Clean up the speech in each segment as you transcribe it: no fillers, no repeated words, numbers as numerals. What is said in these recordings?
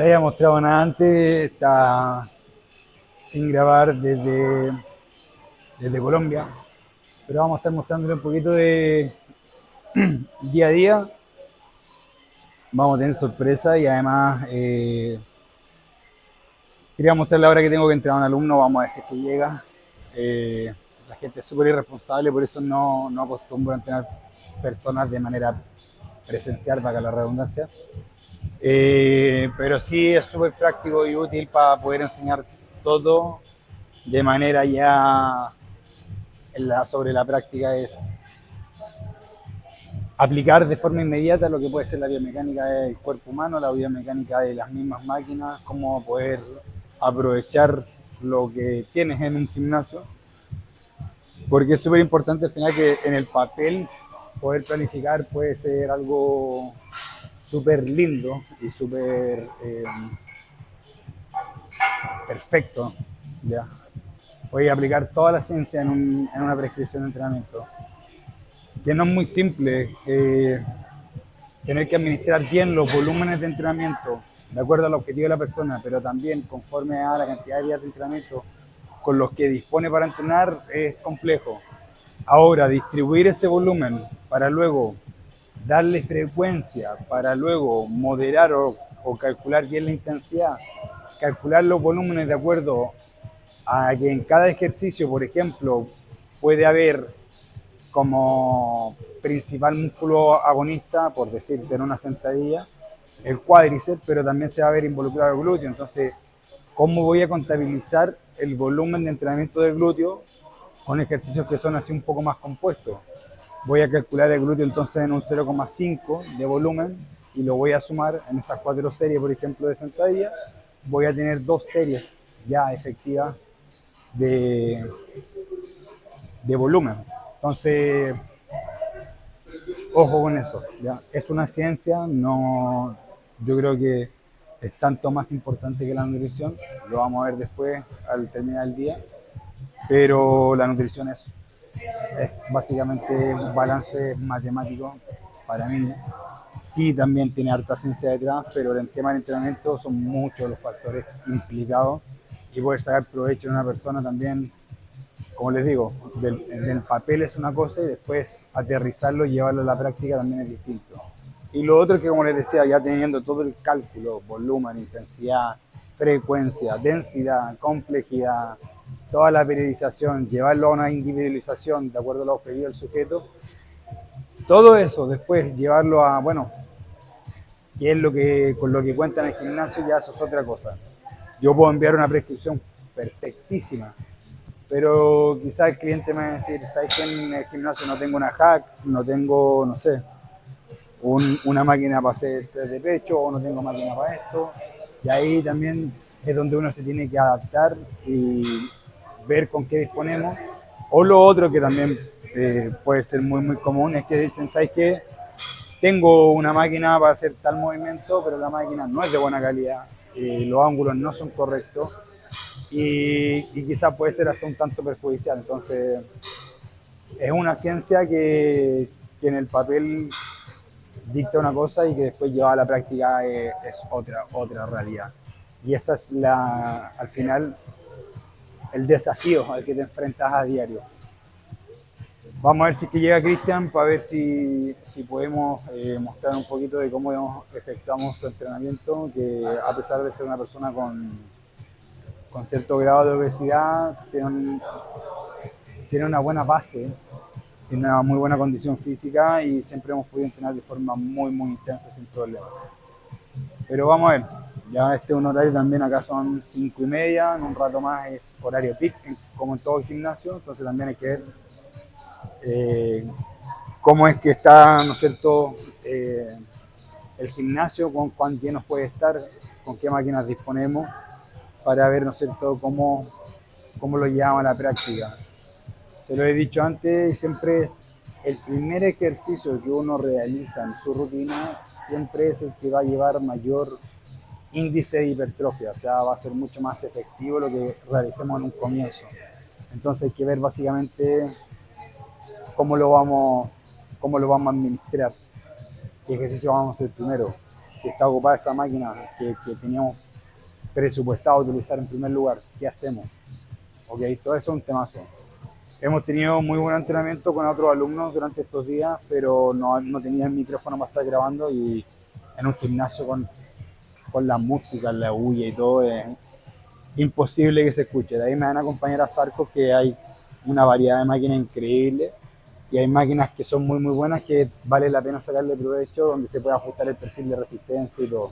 le había mostrado nada antes, está sin grabar desde Colombia, pero vamos a estar mostrándole un poquito de día a día. Vamos a tener sorpresa y además quería mostrarle ahora que tengo que entrenar a un alumno, vamos a decir que llega. La gente es súper irresponsable, por eso no acostumbro a entrenar personas de manera presencial, para la redundancia. Pero sí es súper práctico y útil para poder enseñar todo de manera ya sobre la práctica, es aplicar de forma inmediata lo que puede ser la biomecánica del cuerpo humano, la biomecánica de las mismas máquinas, cómo poder aprovechar lo que tienes en un gimnasio, porque es súper importante al final que en el papel poder planificar puede ser algo súper lindo y súper perfecto. ¿Ya? Voy a aplicar toda la ciencia en una prescripción de entrenamiento, que no es muy simple. Tener que administrar bien los volúmenes de entrenamiento de acuerdo al objetivo de la persona, pero también conforme a la cantidad de días de entrenamiento con los que dispone para entrenar, es complejo. Ahora, distribuir ese volumen para luego darle frecuencia, para luego moderar o calcular bien la intensidad, calcular los volúmenes de acuerdo a que en cada ejercicio, por ejemplo, puede haber como principal músculo agonista, por decirte en una sentadilla, el cuádriceps, pero también se va a ver involucrado el glúteo. Entonces, ¿cómo voy a contabilizar el volumen de entrenamiento del glúteo con ejercicios que son así un poco más compuestos? Voy a calcular el glúteo entonces en un 0,5 de volumen y lo voy a sumar en esas 4 series, por ejemplo, de sentadilla. Voy a tener 2 series ya efectivas de, de volumen. Entonces, ojo con eso, ¿ya? Es una ciencia, no, yo creo que es tanto más importante que la nutrición, lo vamos a ver después al terminar el día, pero la nutrición es básicamente un balance matemático para mí. Sí, también tiene harta ciencia detrás, pero en el tema del entrenamiento son muchos los factores implicados y poder sacar provecho de una persona también, como les digo, del papel es una cosa y después aterrizarlo y llevarlo a la práctica también es distinto. Y lo otro es que, como les decía, ya teniendo todo el cálculo, volumen, intensidad, frecuencia, densidad, complejidad, toda la periodización, llevarlo a una individualización de acuerdo a los objetivos del sujeto, todo eso después llevarlo a, bueno, qué es lo que, con lo que cuenta en el gimnasio, ya eso es otra cosa. Yo puedo enviar una prescripción perfectísima, pero quizás el cliente me va a decir, ¿sabes que en el gimnasio no tengo una hack, no tengo, no sé, una máquina para hacer test de pecho o no tengo máquina para esto? Y ahí también es donde uno se tiene que adaptar y ver con qué disponemos. O lo otro que también puede ser muy común es que dicen, ¿sabes qué? Tengo una máquina para hacer tal movimiento, pero la máquina no es de buena calidad, los ángulos no son correctos y quizás puede ser hasta un tanto perjudicial. Entonces, es una ciencia que en el papel dicta una cosa y que después llevada a la práctica es otra realidad. Y esa es al final el desafío al que te enfrentas a diario. Vamos a ver si es que llega Cristian para ver si podemos mostrar un poquito de cómo efectuamos su entrenamiento, que a pesar de ser una persona con cierto grado de obesidad, tiene una buena base, tiene una muy buena condición física y siempre hemos podido entrenar de forma muy intensa sin problema. Pero vamos a ver, ya este es un horario también, acá son 5:30, en un rato más es horario peak, como en todo el gimnasio, entonces también hay que ver cómo es que está, ¿no es cierto?, el gimnasio, con cuán llenos puede estar, con qué máquinas disponemos, para ver, ¿no es cierto?, cómo lo llevamos a la práctica. Se lo he dicho antes, siempre es el primer ejercicio que uno realiza en su rutina, siempre es el que va a llevar mayor índice de hipertrofia, o sea, va a ser mucho más efectivo lo que realicemos en un comienzo. Entonces hay que ver básicamente cómo lo vamos a administrar, qué ejercicio vamos a hacer primero. si está ocupada esa máquina que teníamos presupuestado utilizar en primer lugar, ¿qué hacemos? Ok, todo eso es un temazo. Hemos tenido muy buen entrenamiento con otros alumnos durante estos días, pero no tenía el micrófono para estar grabando y en un gimnasio con la música, la bulla y todo, es imposible que se escuche. De ahí me van a acompañar a Sarco, que hay una variedad de máquinas increíble y hay máquinas que son muy muy buenas que vale la pena sacarle provecho, donde se puede ajustar el perfil de resistencia y todo.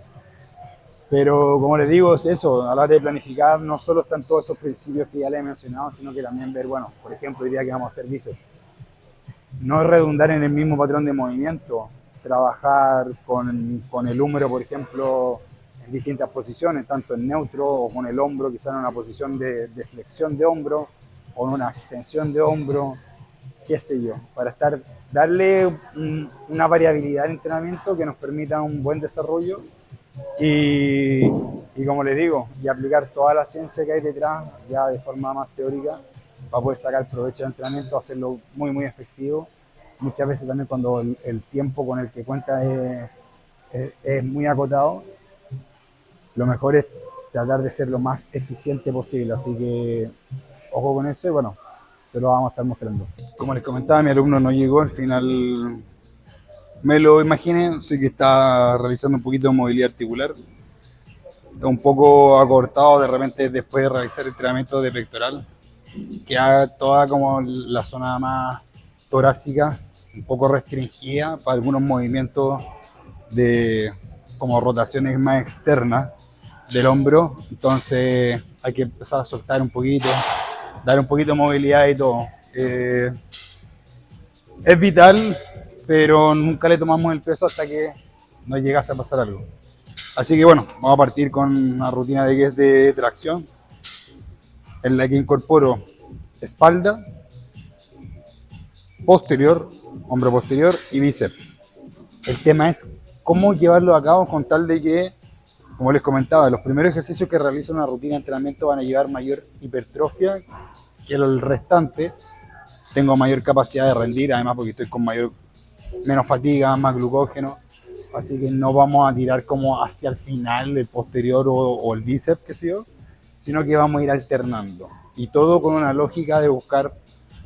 Pero como les digo, es eso, a la hora de planificar no solo están todos esos principios que ya les he mencionado, sino que también ver, bueno, por ejemplo, hoy día que vamos a hacer bíceps, no redundar en el mismo patrón de movimiento, trabajar con el húmero, por ejemplo, en distintas posiciones, tanto en neutro o con el hombro, quizá en una posición de flexión de hombro o en una extensión de hombro, qué sé yo, para darle una variabilidad de entrenamiento que nos permita un buen desarrollo y como les digo, y aplicar toda la ciencia que hay detrás ya de forma más teórica para poder sacar provecho del entrenamiento, hacerlo muy muy efectivo. Muchas veces también cuando el tiempo con el que cuenta es muy acotado, lo mejor es tratar de ser lo más eficiente posible, así que ojo con eso y bueno, se lo vamos a estar mostrando. Como les comentaba, mi alumno no llegó, al final me lo imaginé, sé que está realizando un poquito de movilidad articular, está un poco acortado de repente después de realizar el entrenamiento de pectoral, queda toda como la zona más torácica, un poco restringida para algunos movimientos de como rotaciones más externas del hombro, entonces hay que empezar a soltar un poquito, dar un poquito de movilidad y todo. Es vital, pero nunca le tomamos el peso hasta que nos llegase a pasar algo. Así que bueno, vamos a partir con una rutina de tracción en la que incorporo espalda, posterior, hombro posterior y bíceps. El tema es cómo llevarlo a cabo con tal de que, como les comentaba, los primeros ejercicios que realizo en una rutina de entrenamiento van a llevar mayor hipertrofia que el restante. Tengo mayor capacidad de rendir, además porque estoy con menos fatiga, más glucógeno. Así que no vamos a tirar como hacia el final el posterior o el bíceps, qué sé yo, sino que vamos a ir alternando. Y todo con una lógica de buscar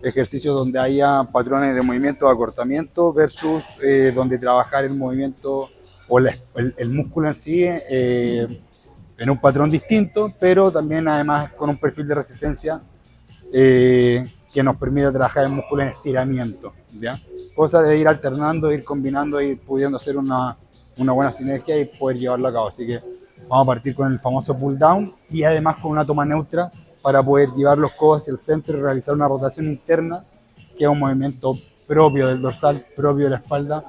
ejercicios donde haya patrones de movimiento de acortamiento versus donde trabajar el movimiento o el músculo en sí en un patrón distinto, pero también además con un perfil de resistencia que nos permita trabajar el músculo en estiramiento, ¿ya? Cosa de ir alternando, ir combinando, ir pudiendo hacer una buena sinergia y poder llevarlo a cabo. Así que vamos a partir con el famoso pull down y además con una toma neutra para poder llevar los codos hacia el centro y realizar una rotación interna, que es un movimiento propio del dorsal, propio de la espalda.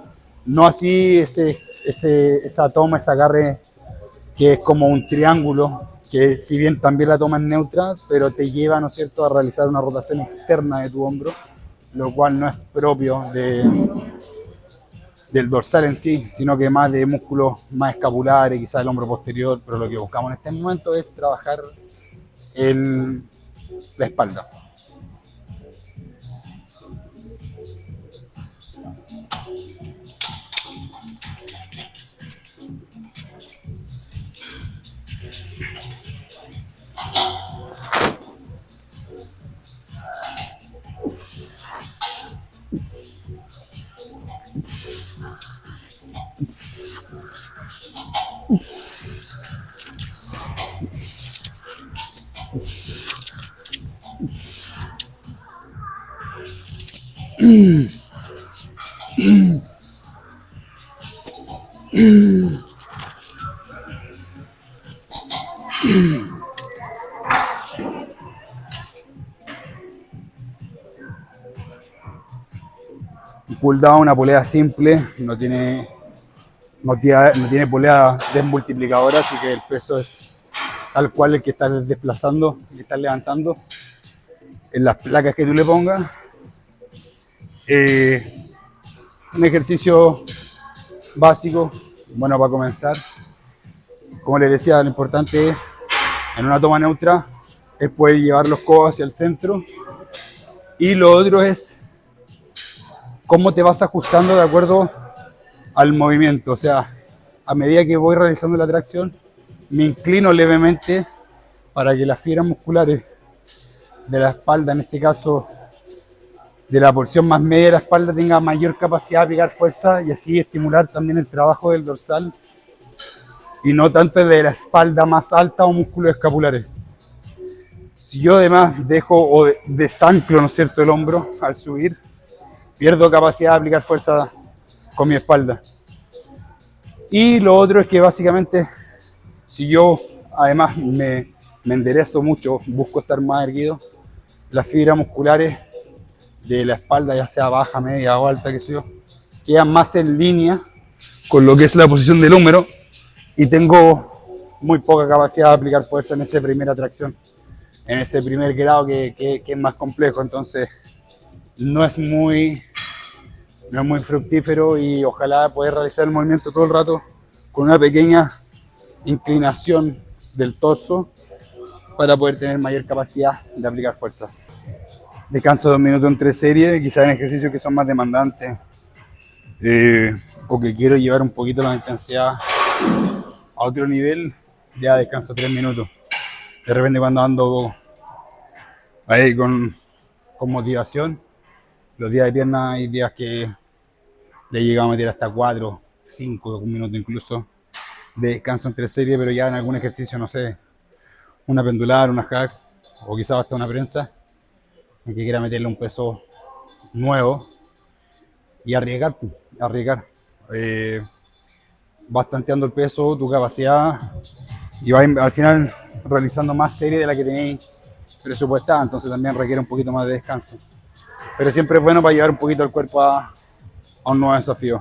No así esa toma, ese agarre que es como un triángulo, que si bien también la toma es neutra, pero te lleva, ¿no es cierto?, a realizar una rotación externa de tu hombro, lo cual no es propio del dorsal en sí, sino que más de músculos más escapulares, quizás el hombro posterior, pero lo que buscamos en este momento es trabajar la espalda. Pull down, una polea simple, no tiene polea desmultiplicadora, así que el peso es tal cual el que estás desplazando, el que estás levantando en las placas que tú le pongas. Un ejercicio básico, bueno para comenzar. Como les decía, lo importante es, en una toma neutra, es poder llevar los codos hacia el centro. Y lo otro es cómo te vas ajustando de acuerdo al movimiento. O sea, a medida que voy realizando la tracción, me inclino levemente para que las fibras musculares de la espalda, en este caso de la porción más media de la espalda, tenga mayor capacidad de aplicar fuerza y así estimular también el trabajo del dorsal y no tanto de la espalda más alta o músculos escapulares. Si yo además dejo o desanclo, ¿no es cierto?, el hombro al subir, pierdo capacidad de aplicar fuerza con mi espalda. Y lo otro es que básicamente, si yo además me enderezo mucho, busco estar más erguido, las fibras musculares de la espalda, ya sea baja, media o alta, que sé yo, quedan más en línea con lo que es la posición del húmero y tengo muy poca capacidad de aplicar fuerza en esa primera tracción, en ese primer grado que es más complejo. Entonces no es muy fructífero y ojalá poder realizar el movimiento todo el rato con una pequeña inclinación del torso para poder tener mayor capacidad de aplicar fuerza. Descanso 2 minutos entre series, quizás en ejercicios que son más demandantes o que quiero llevar un poquito la intensidad a otro nivel, ya descanso 3 minutos. De repente cuando ando ahí con motivación, los días de pierna hay días que le he llegado a meter hasta 4, 5 minutos incluso de descanso entre series, pero ya en algún ejercicio, no sé, una pendular, una hack o quizás hasta una prensa, en que quiera meterle un peso nuevo y arriesgar. Vas tanteando el peso, tu capacidad y vas al final realizando más series de la que tenéis presupuestada, entonces también requiere un poquito más de descanso. Pero siempre es bueno para llevar un poquito el cuerpo a un nuevo desafío.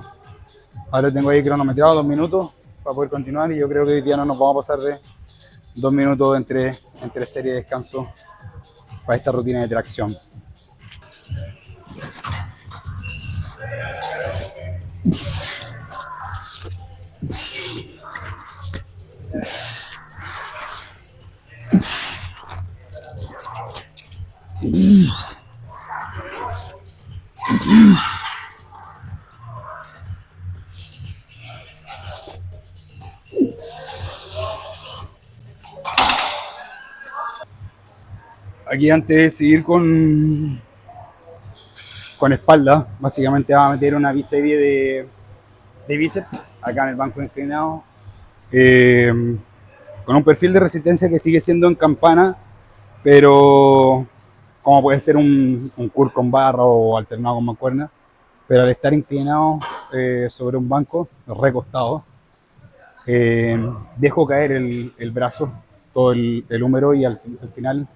Ahora tengo ahí cronometrado 2 minutos para poder continuar y yo creo que hoy día no nos vamos a pasar de 2 minutos entre serie de descanso para esta rutina de tracción. Aquí antes de seguir con espalda, básicamente va a meter una biserie de bíceps acá en el banco inclinado, con un perfil de resistencia que sigue siendo en campana, pero como puede ser un curl con barra o alternado con mancuerna, pero al estar inclinado sobre un banco, recostado, dejo caer el brazo, todo el húmero y al final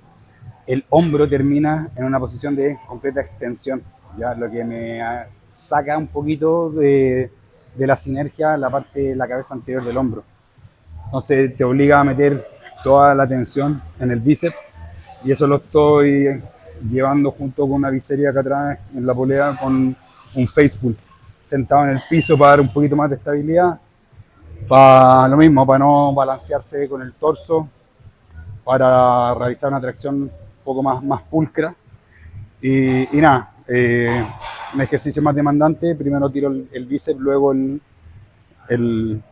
el hombro termina en una posición de completa extensión, ya lo que me saca un poquito de la sinergia la parte de la cabeza anterior del hombro. Entonces te obliga a meter toda la tensión en el bíceps y eso lo estoy llevando junto con una bisería acá atrás en la polea con un face pulse sentado en el piso para dar un poquito más de estabilidad, para lo mismo, para no balancearse con el torso, para realizar una tracción un poco más pulcra y nada, un ejercicio más demandante, primero tiro el bíceps, luego el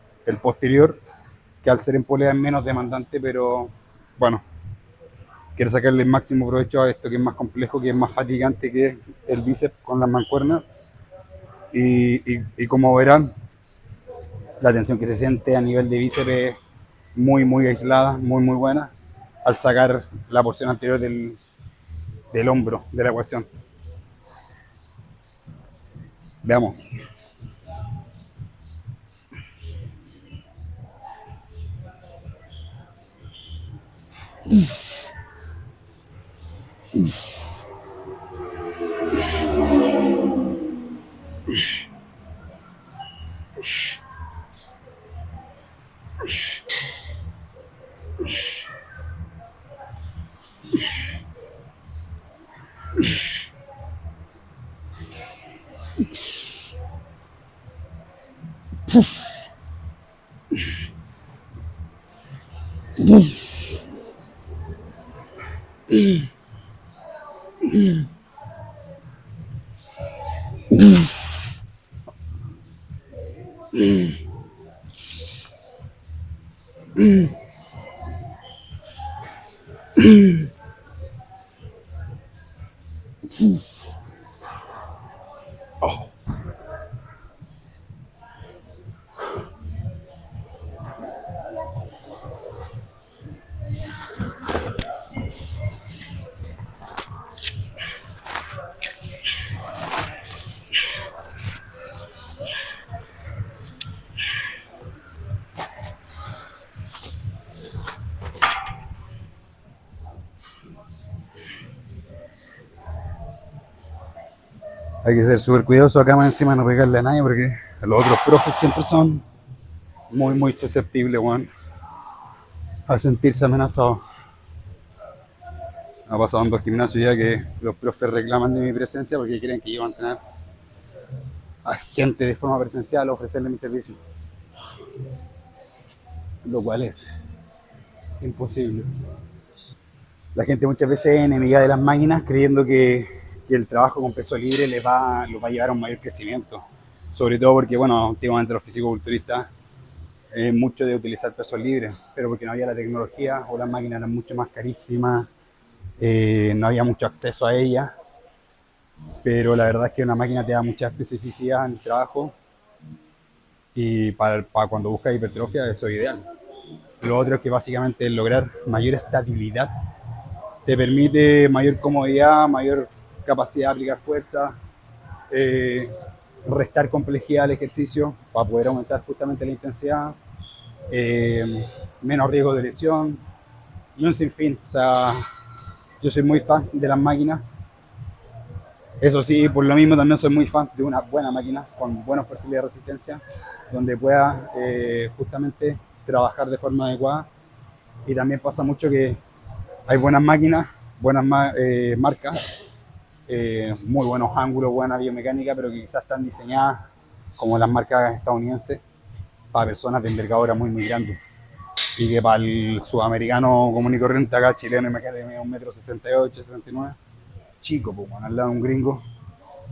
posterior, que al ser en polea es menos demandante, pero bueno, quiero sacarle el máximo provecho a esto que es más complejo, que es más fatigante que el bíceps con las mancuernas y como verán, la tensión que se siente a nivel de bíceps es muy aislada, muy buena, al sacar la porción anterior del hombro de la ecuación. Veamos. Oh. Hay que ser súper cuidadoso acá más encima, no pegarle a nadie porque los otros profes siempre son muy susceptibles, weón, a sentirse amenazados. Ha pasado en dos gimnasios ya que los profes reclaman de mi presencia porque creen que yo voy a entrenar a gente de forma presencial o ofrecerle mi servicio. Lo cual es imposible. La gente muchas veces es enemiga de las máquinas creyendo que el trabajo con peso libre los va a llevar a un mayor crecimiento. Sobre todo porque, bueno, últimamente los fisicoculturistas mucho de utilizar pesos libres, pero porque no había la tecnología o las máquinas eran mucho más carísimas, no había mucho acceso a ellas, pero la verdad es que una máquina te da mucha especificidad en el trabajo y para cuando buscas hipertrofia eso es ideal. Lo otro es que básicamente es lograr mayor estabilidad, te permite mayor comodidad, mayor capacidad de aplicar fuerza, restar complejidad al ejercicio para poder aumentar justamente la intensidad, menos riesgo de lesión y un sinfín. O sea, yo soy muy fan de las máquinas. Eso sí, por lo mismo también soy muy fan de una buena máquina con buenos perfiles de resistencia, donde pueda justamente trabajar de forma adecuada. Y también pasa mucho que hay buenas máquinas, buenas marcas, muy buenos ángulos, buena biomecánica, pero que quizás están diseñadas como las marcas estadounidenses para personas de envergadura muy grandes. Y que para el sudamericano común y corriente, acá chileno, imagínate, de 1,68 m, 69, chico, pues, al lado de un gringo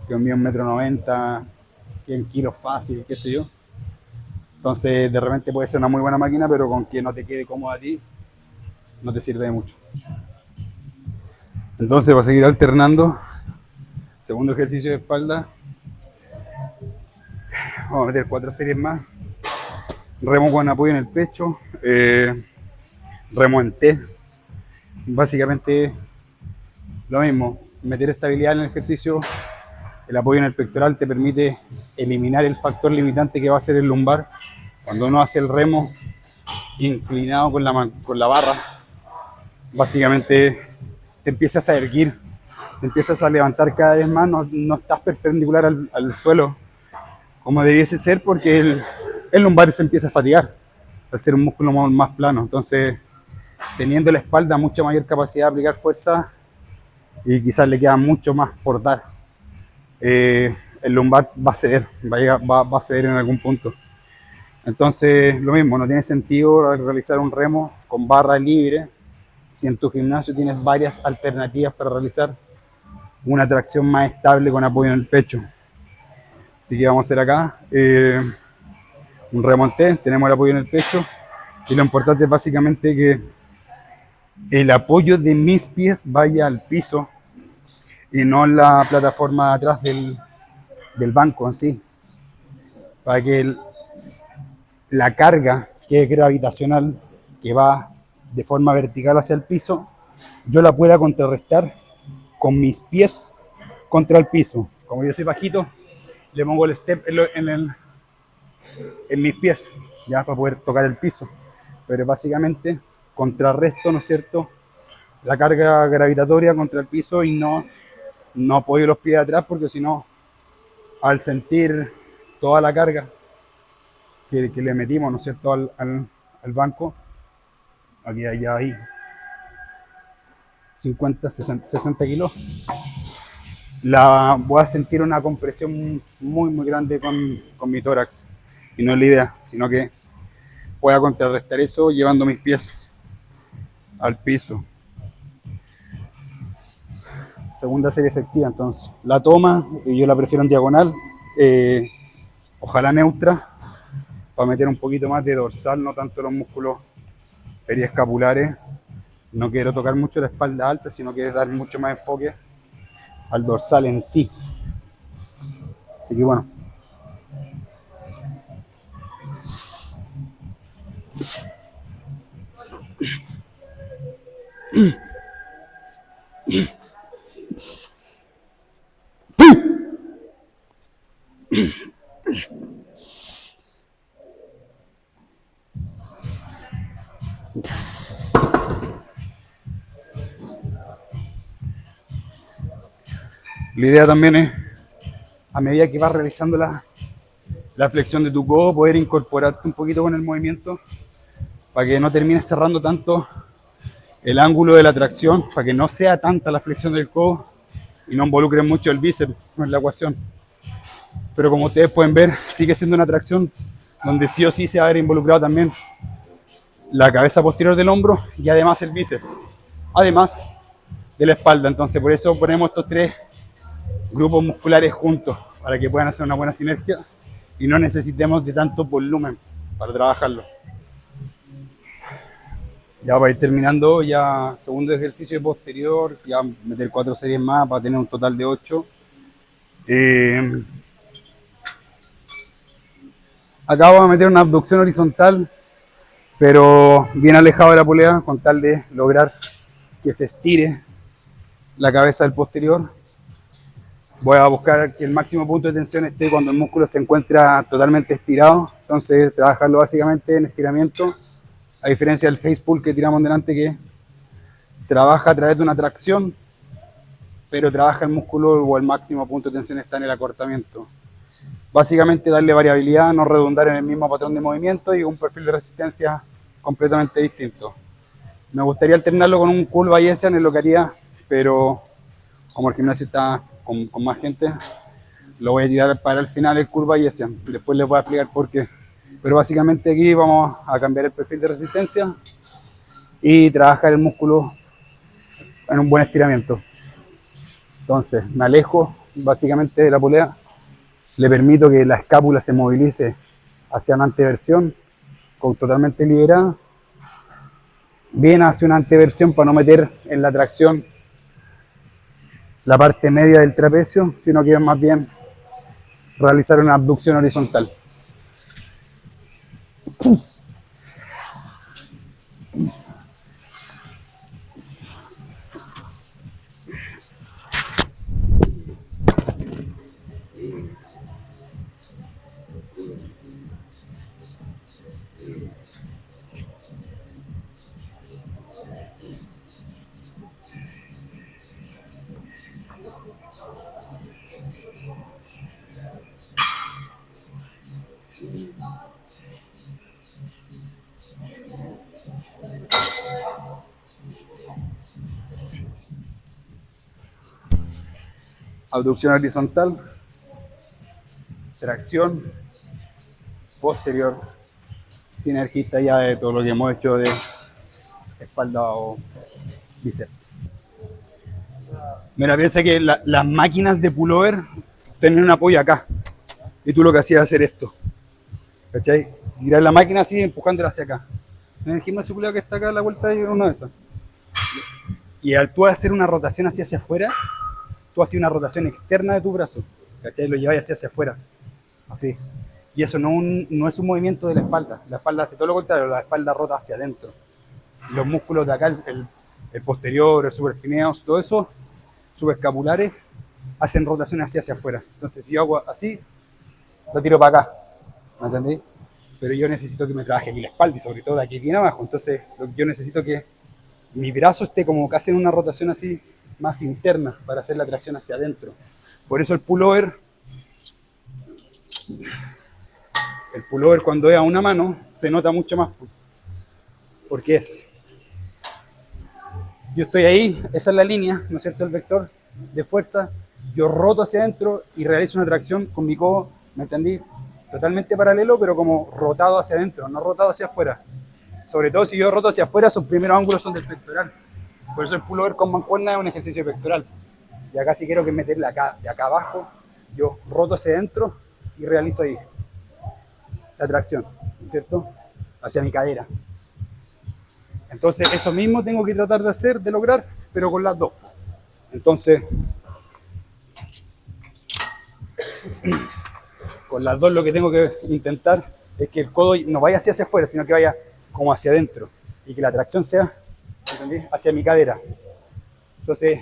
que mide 1,90 m, 100 kilos fácil, qué sé yo. Entonces, de repente puede ser una muy buena máquina, pero con que no te quede cómodo a ti, no te sirve de mucho. Entonces, para seguir alternando, segundo ejercicio de espalda, vamos a meter 4 series más. Remo con apoyo en el pecho, remo en T. Básicamente lo mismo, meter estabilidad en el ejercicio. El apoyo en el pectoral te permite eliminar el factor limitante que va a ser el lumbar. Cuando uno hace el remo inclinado con la barra, básicamente te empiezas a erguir, te empiezas a levantar cada vez más, no estás perpendicular al suelo como debiese ser, porque el lumbar se empieza a fatigar al ser un músculo más plano. Entonces, teniendo la espalda mucha mayor capacidad de aplicar fuerza y quizás le queda mucho más por dar, el lumbar va a ceder, va a ceder en algún punto. Entonces, lo mismo, no tiene sentido realizar un remo con barra libre si en tu gimnasio tienes varias alternativas para realizar una tracción más estable con apoyo en el pecho. Así que vamos a hacer acá un remonté, tenemos el apoyo en el pecho y lo importante es básicamente que el apoyo de mis pies vaya al piso y no en la plataforma de atrás del banco en sí, para que la carga que es gravitacional, que va de forma vertical hacia el piso, yo la pueda contrarrestar con mis pies contra el piso. Como yo soy bajito, le pongo el step en mis pies, ya para poder tocar el piso. Pero básicamente contrarresto, ¿no es cierto?, la carga gravitatoria contra el piso y no apoyo los pies atrás, porque si no, al sentir toda la carga que le metimos, ¿no es cierto?, al banco, aquí hay 50, 60 kilos, voy a sentir una compresión muy grande con mi tórax. Y no es la idea, sino que voy a contrarrestar eso llevando mis pies al piso. Segunda serie efectiva, entonces. La toma, yo la prefiero en diagonal, ojalá neutra, para meter un poquito más de dorsal, no tanto los músculos periescapulares. No quiero tocar mucho la espalda alta, sino que dar mucho más enfoque al dorsal en sí. Así que bueno. La idea también es, a medida que vas realizando la flexión de tu codo, poder incorporarte un poquito con el movimiento para que no termines cerrando tanto el ángulo de la tracción, para que no sea tanta la flexión del codo y no involucre mucho el bíceps en la ecuación. Pero como ustedes pueden ver, sigue siendo una tracción donde sí o sí se va a ver involucrado también la cabeza posterior del hombro y además el bíceps, además de la espalda. Entonces por eso ponemos estos tres grupos musculares juntos para que puedan hacer una buena sinergia y no necesitemos de tanto volumen para trabajarlo. Ya para ir terminando, ya segundo ejercicio posterior, ya meter 4 series más para tener un total de 8. Acá voy a meter una abducción horizontal, pero bien alejado de la polea, con tal de lograr que se estire la cabeza del posterior. Voy a buscar que el máximo punto de tensión esté cuando el músculo se encuentra totalmente estirado. Entonces, trabajarlo básicamente en estiramiento, a diferencia del face pull que tiramos delante, que trabaja a través de una tracción, pero trabaja el músculo o el máximo punto de tensión está en el acortamiento. Básicamente darle variabilidad, no redundar en el mismo patrón de movimiento y un perfil de resistencia completamente distinto. Me gustaría alternarlo con un curl Bayesian, es lo que haría, pero como el gimnasio está con más gente, lo voy a tirar para el final el curl Bayesian. Después les voy a explicar por qué. Pero básicamente aquí vamos a cambiar el perfil de resistencia y trabajar el músculo en un buen estiramiento. Entonces me alejo básicamente de la polea, le permito que la escápula se movilice hacia una anteversión totalmente liberada, bien hacia una anteversión para no meter en la tracción la parte media del trapecio, sino que más bien realizar una abducción horizontal. Abducción horizontal, tracción posterior, sinergista ya de todo lo que hemos hecho de espalda o bíceps. Mira, piensa que las máquinas de pullover tienen un apoyo acá y tú lo que hacías es hacer esto, ¿cachai? Girar la máquina así empujándola hacia acá. En el gimnasio pullover que está acá a la vuelta hay una de esas. Y al tú hacer una rotación hacia afuera, tú haces una rotación externa de tu brazo, ¿cachai? Lo lleváis hacia afuera, así. Y eso no es un movimiento de la espalda hace todo lo contrario, la espalda rota hacia adentro. Los músculos de acá, el posterior, el supraespineo, todo eso, subescapulares, hacen rotaciones hacia afuera. Entonces si yo hago así, lo tiro para acá, ¿me entendéis? Pero yo necesito que me trabaje aquí la espalda y sobre todo de aquí bien abajo. Entonces yo necesito que mi brazo esté como que hacen una rotación así más interna para hacer la tracción hacia adentro. Por eso el pullover cuando es a una mano se nota mucho más, porque yo estoy ahí, esa es la línea, ¿no es cierto? El vector de fuerza, yo roto hacia adentro y realizo una tracción con mi codo, ¿me entendí? Totalmente paralelo, pero como rotado hacia adentro, no rotado hacia afuera. Sobre todo si yo roto hacia afuera, sus primeros ángulos son del pectoral. Por eso el pullover con mancuerna es un ejercicio pectoral. Y acá si quiero que meterle acá, de acá abajo, yo roto hacia adentro y realizo ahí la tracción, ¿cierto? Hacia mi cadera. Entonces, eso mismo tengo que tratar de hacer, de lograr, pero con las dos. Entonces, con las dos lo que tengo que intentar es que el codo no vaya hacia afuera, sino que vaya como hacia adentro. Y que la tracción sea, ¿entendí?, hacia mi cadera. Entonces,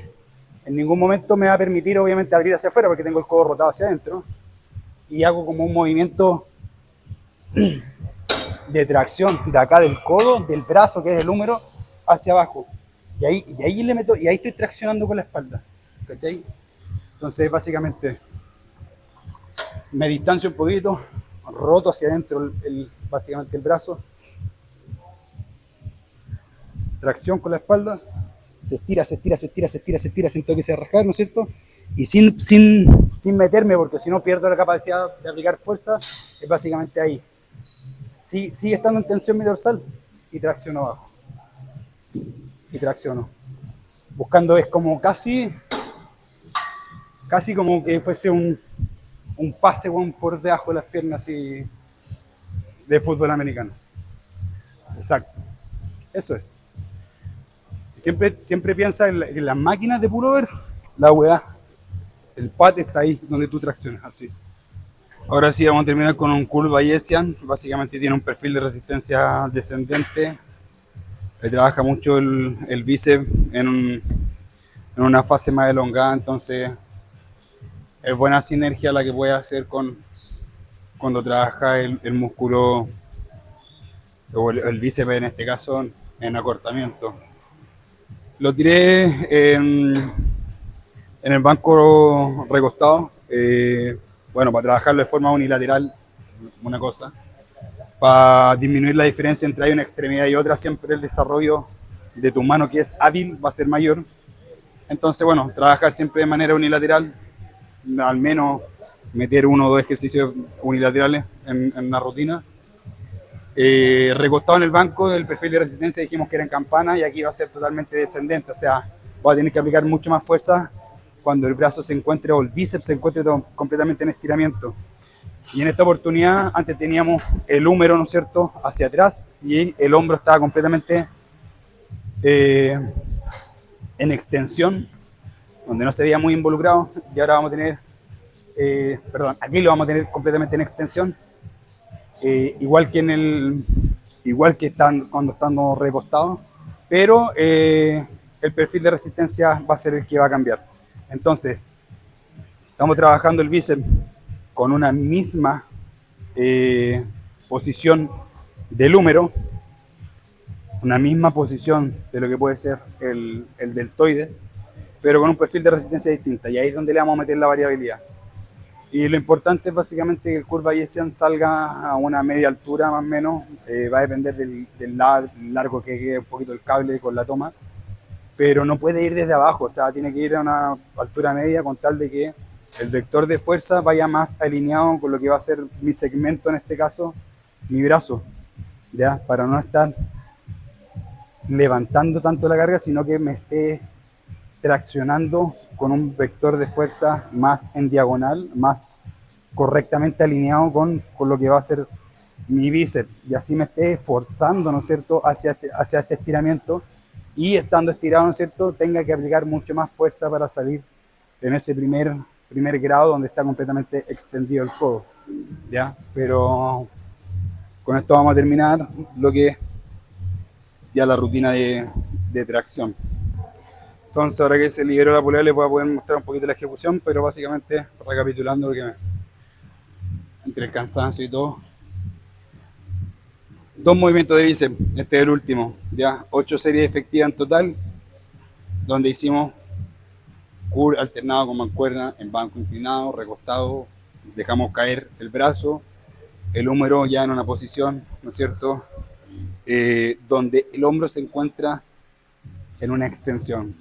en ningún momento me va a permitir, obviamente, abrir hacia afuera porque tengo el codo rotado hacia adentro. Y hago como un movimiento de tracción de acá del codo, del brazo, que es el húmero, hacia abajo. Y ahí le meto, y ahí estoy traccionando con la espalda. ¿Cachai? Entonces, básicamente, me distancio un poquito, roto hacia adentro básicamente el brazo, tracción con la espalda, se estira, se estira, se estira, se estira, se estira, siento que se rajar, ¿no es cierto? Y sin meterme, porque si no pierdo la capacidad de aplicar fuerza, es básicamente ahí. Sí, sigue estando en tensión mi dorsal y tracciono abajo. Y tracciono. Buscando es como casi como que fuese un pase por debajo de las piernas así, de fútbol americano. Exacto. Eso es. Siempre piensa en las máquinas de pullover, la weá, el pad está ahí donde tú traccionas, así. Ahora sí vamos a terminar con un curl Bayesian. Básicamente tiene un perfil de resistencia descendente. Le trabaja mucho el bíceps en una fase más elongada, entonces es buena sinergia la que puede hacer cuando trabaja el músculo o el bíceps, en este caso, en acortamiento. Lo tiré en el banco recostado, bueno, para trabajarlo de forma unilateral, una cosa. Para disminuir la diferencia entre una extremidad y otra, siempre el desarrollo de tu mano, que es hábil, va a ser mayor. Entonces, bueno, trabajar siempre de manera unilateral, al menos meter 1 o 2 ejercicios unilaterales en la rutina. Recostado en el banco, del perfil de resistencia dijimos que era en campana, y aquí va a ser totalmente descendente, o sea, voy a tener que aplicar mucho más fuerza cuando el brazo se encuentre, o el bíceps se encuentre completamente en estiramiento. Y en esta oportunidad, antes teníamos el húmero, ¿no es cierto?, hacia atrás, y el hombro estaba completamente en extensión, donde no se veía muy involucrado, y ahora vamos a tener, aquí lo vamos a tener completamente en extensión, igual que cuando estamos recostados, pero el perfil de resistencia va a ser el que va a cambiar. Entonces, estamos trabajando el bíceps con una misma posición del húmero, una misma posición de lo que puede ser el deltoide, pero con un perfil de resistencia distinta, y ahí es donde le vamos a meter la variabilidad. Y lo importante es básicamente que el curl Bayesian salga a una media altura más o menos, va a depender del largo que quede un poquito el cable con la toma, pero no puede ir desde abajo, o sea, tiene que ir a una altura media con tal de que el vector de fuerza vaya más alineado con lo que va a ser mi segmento, en este caso, mi brazo, ¿ya? Para no estar levantando tanto la carga, sino que me esté traccionando con un vector de fuerza más en diagonal, más correctamente alineado con lo que va a ser mi bíceps, y así me esté forzando, ¿no es cierto?, hacia este estiramiento, y estando estirado, ¿no es cierto?, tenga que aplicar mucho más fuerza para salir en ese primer grado donde está completamente extendido el codo, ¿ya? Pero con esto vamos a terminar lo que es ya la rutina de tracción. Entonces, ahora que se liberó la polea, les voy a poder mostrar un poquito la ejecución, pero básicamente, recapitulando, porque entre el cansancio y todo, 2 movimientos de bíceps, este es el último, ya 8 series efectivas en total, donde hicimos curl alternado con mancuerna en banco inclinado, recostado, dejamos caer el brazo, el húmero ya en una posición, ¿no es cierto?, donde el hombro se encuentra en una extensión.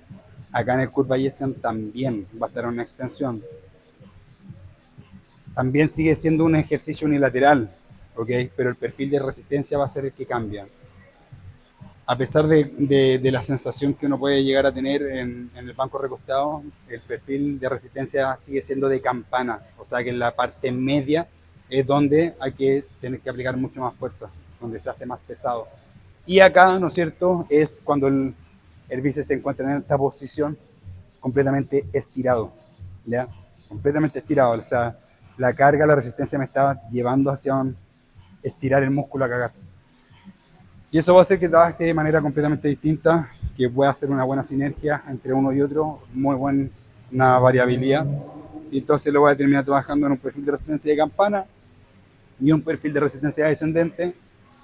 Acá en el curl Bayesian también va a estar en una extensión. También sigue siendo un ejercicio unilateral, ¿ok? Pero el perfil de resistencia va a ser el que cambia. A pesar de la sensación que uno puede llegar a tener en el banco recostado, el perfil de resistencia sigue siendo de campana, o sea que en la parte media es donde hay que tener que aplicar mucho más fuerza, donde se hace más pesado. Y acá, ¿no es cierto?, es cuando el bíceps se encuentra en esta posición completamente estirado, ¿ya? Completamente estirado, o sea, la carga, la resistencia me estaba llevando hacia estirar el músculo a cagar. Y eso va a hacer que trabaje de manera completamente distinta, que pueda hacer una buena sinergia entre uno y otro, muy buena variabilidad. Y entonces lo voy a terminar trabajando en un perfil de resistencia de campana y un perfil de resistencia descendente,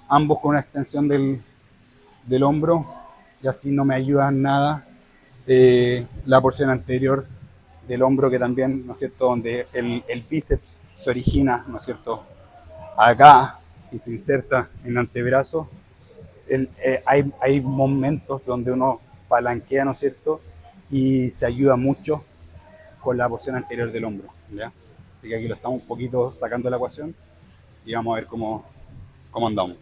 ambos con una extensión del hombro, y así no me ayuda en nada la porción anterior del hombro, que también, ¿no es cierto?, donde el bíceps se origina, ¿no es cierto?, acá y se inserta en el antebrazo. Hay momentos donde uno palanquea, ¿no es cierto?, y se ayuda mucho con la porción anterior del hombro, ¿ya? Así que aquí lo estamos un poquito sacando de la ecuación y vamos a ver cómo andamos.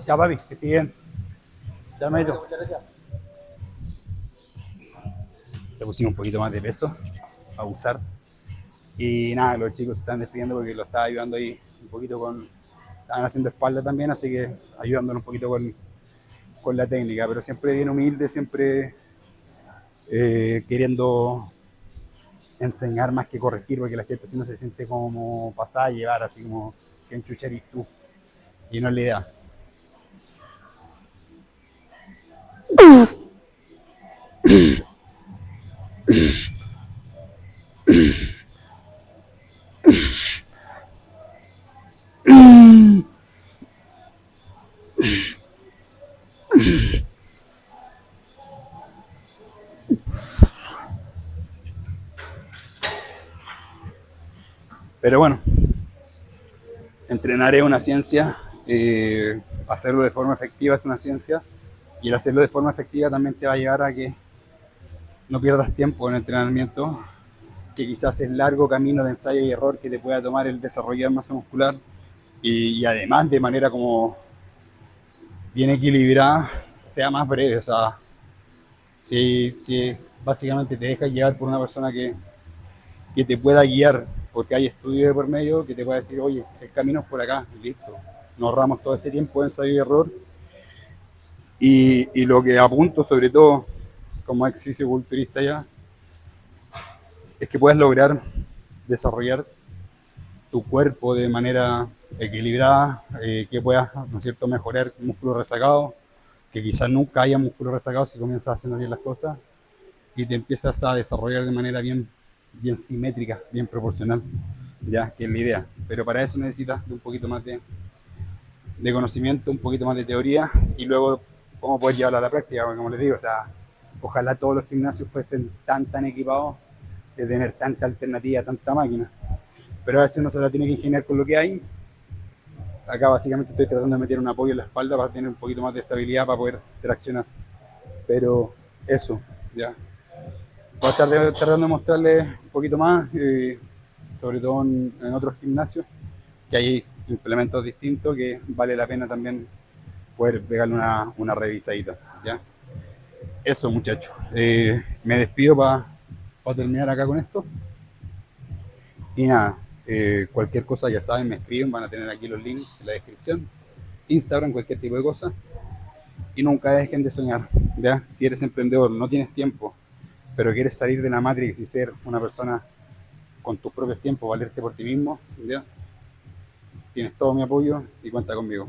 Ya, papi, que estés bien. Ya, Maito. Muchas gracias. Le pusimos un poquito más de peso a usar. Y nada, los chicos se están despidiendo porque lo estaba ayudando ahí un poquito con... Estaban haciendo espalda también, así que ayudándonos un poquito con la técnica, pero siempre bien humilde, siempre queriendo enseñar más que corregir, porque la gente así no se siente como pasada a llevar, así como que enchucharis tú. Y no es la idea. Pero bueno, entrenar es una ciencia, hacerlo de forma efectiva es una ciencia, y el hacerlo de forma efectiva también te va a llevar a que no pierdas tiempo en el entrenamiento, que quizás es largo camino de ensayo y error que te pueda tomar el desarrollar masa muscular, y además de manera como bien equilibrada, sea más breve. O sea, si básicamente te dejas llevar por una persona que te pueda guiar, porque hay estudios de por medio que te pueda decir, oye, el camino es por acá, listo. Nos ahorramos todo este tiempo de ensayo y error. Y lo que apunto, sobre todo como ex fisiculturista ya, es que puedas lograr desarrollar tu cuerpo de manera equilibrada, que puedas, ¿no es cierto?, mejorar músculo resacado, que quizás nunca haya músculo resacado si comienzas haciendo bien las cosas, y te empiezas a desarrollar de manera bien simétrica, bien proporcional, ya, que es la idea. Pero para eso necesitas de un poquito más de conocimiento, un poquito más de teoría, y luego cómo poder llevarlo a la práctica, porque como les digo, o sea, ojalá todos los gimnasios fuesen tan equipados de tener tanta alternativa, tanta máquina. Pero a veces uno se la tiene que ingeniar con lo que hay. Acá básicamente estoy tratando de meter un apoyo en la espalda para tener un poquito más de estabilidad para poder traccionar. Pero eso, ya. Voy a estar tratando de mostrarles un poquito más, sobre todo en otros gimnasios, que hay implementos distintos que vale la pena también poder pegarle una revisadita, ¿ya? Eso, muchachos. Me despido para terminar acá con esto. Y nada, cualquier cosa ya saben, me escriben, van a tener aquí los links en la descripción. Instagram, cualquier tipo de cosa. Y nunca dejen de soñar, ¿ya? Si eres emprendedor, no tienes tiempo, pero quieres salir de la Matrix y ser una persona con tus propios tiempos, valerte por ti mismo, ¿ya? Tienes todo mi apoyo y cuenta conmigo.